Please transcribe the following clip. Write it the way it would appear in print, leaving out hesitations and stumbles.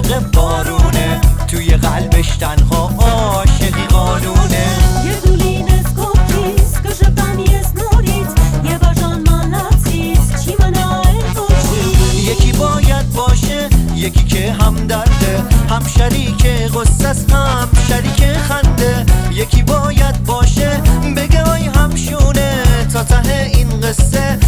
عشق بارونه، توی قلبش تنها عاشقی قانونه. یکی باید باشه، یکی که هم درده، هم شریک غصه است، هم شریک خنده. یکی باید باشه بگه آی همشونه، تا ته این قصه